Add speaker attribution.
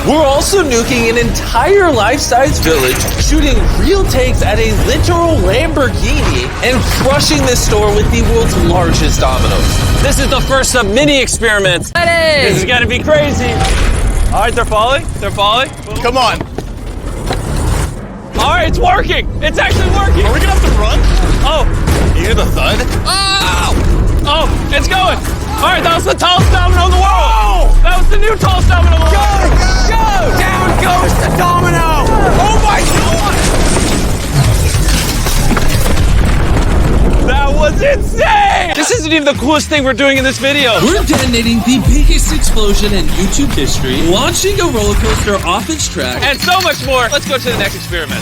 Speaker 1: We're also nuking an entire life-size village, shooting real takes at a literal Lamborghini, and crushing this store with the world's largest dominoes.
Speaker 2: This is the first of many experiments. This is gonna be crazy. All right, they're falling. They're falling.
Speaker 3: Come on.
Speaker 2: All right, it's working. It's actually working.
Speaker 3: Are we gonna have to run?
Speaker 2: Oh,
Speaker 3: You hear the thud?
Speaker 2: oh, it's going. All right, that was the tallest domino in the world. That was the new tallest domino in the world.
Speaker 3: Go! Down goes the domino! Oh my God!
Speaker 2: That was insane. This isn't even the coolest thing we're doing in this video.
Speaker 1: We're detonating the biggest explosion in YouTube history, launching a roller coaster off its track,
Speaker 2: And so much more. Let's go to the next experiment.